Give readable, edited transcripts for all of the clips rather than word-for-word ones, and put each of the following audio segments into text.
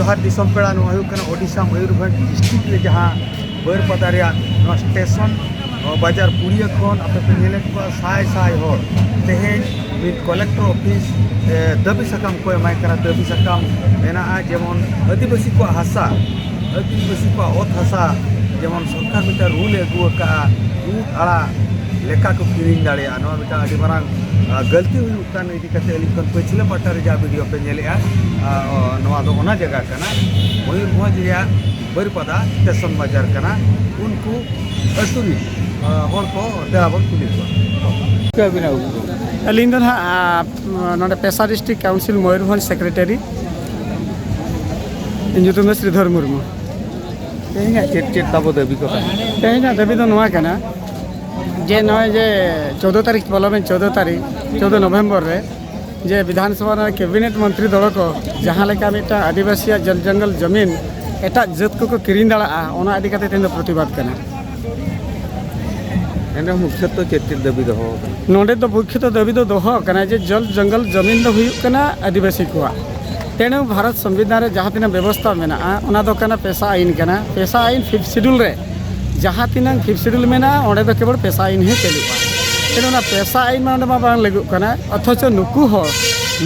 जोहार दिसम पेड़ा ओडिशा मयूरभंज डिस्ट्रिक्ट रे जहाँ बैरपदा स्टेशन बाजार पुड़िया खन आपे पे नेले को साय साय हर तेहेन मिद कलेक्टर ऑफिस दाबी साकाम को एमाय करा दाबी साकाम मेना जेमन आदिवासी को हासा आदिवासी को ओत हासा जेमन सरकार मिटा रूल एगु का ऊट आड़ा लेका को किरिंग दाड़े नवा मिटा आदि मारांग गलती हुई उतान इदी कते अलिकन पछिले पाटा रे जा वीडियो पे नेलेआ नवा दो ओना जगह कना मयूरभंज रे बैरपदा स्टेशन बाजार कना उनको असुरी हर को देराबर कुली को अलिंग दो ना पेशा डिस्ट्रिक्ट काउंसिल मयूरभंज सेक्रेटरी इंजुतुम श्रीधर मुर्मू तेहिना चेत चेत दाबो दाबी को तेहिना दाबी दो नवा कना जे नय जे 14 तारीख पार्लियामेंट 14 नवेम्बर रे जे विधानसभा कैबिनेट मंत्री दल को जहाँ लेका मिटा आदिवासी जल जंगल जमीन एटा जात को किरिंग दाड़ा ओना इदी कते तेन प्रतिवाद कना एने मुख्य तो चेत चेत दाबी दो नोडे तो मुख्य तो दाबी दो कना जे जल जंगल जमीन दो हुई कना आदिवासी को तेणु भारत संविधान रे जहाँ तीना व्यवस्था मेना ओना दो कना पेशा आईन कना पेशा आईन 5th शेड्यूल रे जहाँ तीना 5th शेड्यूल मेना ओंडे दो केवल पेशा आईन ही चलुआ तेणु ना पेशा आईन माने मा बांग लगु कना अथच नुकु हो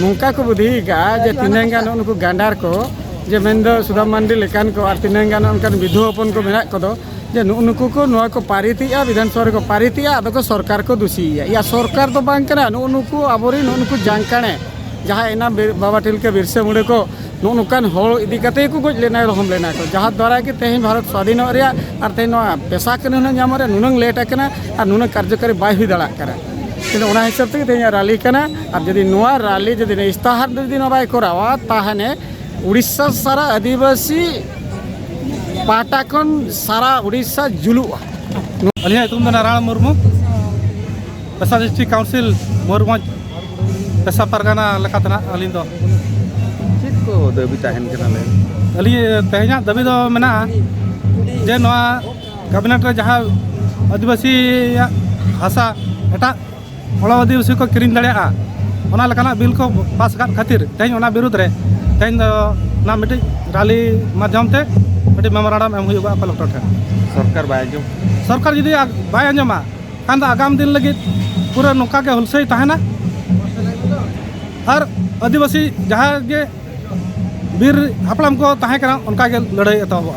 नोंका को बुद्धि गा जे तिनांगान उनको गांडार को जे मेंदो सुदाम मांडी लेकान को और तिनांगान उनकान विधु अपन को मेना को दो जे नुकु को नोआ को पारितिया विधानसभा को पारितिया आदो को सरकार को दोषीया या सरकार तो बांग कना नुकु आबोरी नुकु जांकाने जहाँ एना बाबा टिलके बिरसे मुंडे को नुकान हल इदी कते को गज लेना रहम लेना को जहाँ द्वारा कि तेहन भारत स्वाधीन रे और तेहन पेशा के नाम रे नुनंग लेट आकना और नुनंग कार्यकारी बाय हुई दाड़ा करा किन्तु ओना हिसाब से तेहन रैली कना और जदि नोआ रैली जदि इस्ताहार जदि बाय करावा ताहने उड़ीसा सारा आदिवासी पाटा खन सारा उड़ीसा जुलुआ अलिया तुम नारायण मुर्मू पेशा डिस्ट्रिक्ट काउंसिल मयूरभंज पेशा परगना लेकातना अलिन दो चेत को दाबी ताहन कना ले अली तेहना दाबी दो मेना जे नवा कैबिनेट रे जहाँ आदिवासी हासा एटा हड़ आदिवासी को किरिंग दाड़ा ओना लेकाना बिल को पास कर खातिर तेहन ओना विरुद्ध रे तेहन ना मिटी रैली माध्यम ते मिटी मेमोरेंडम एम हुआ कलेक्टर ठेन सरकार बाय जो सरकार जदि बाय आंजमा खान आगाम दिन लगे पूरा नौका के हुलसई तहना और आदिवासी जहाँ वीर हापड़ाम को तहें कना उनका के लड़ाई एतहबा।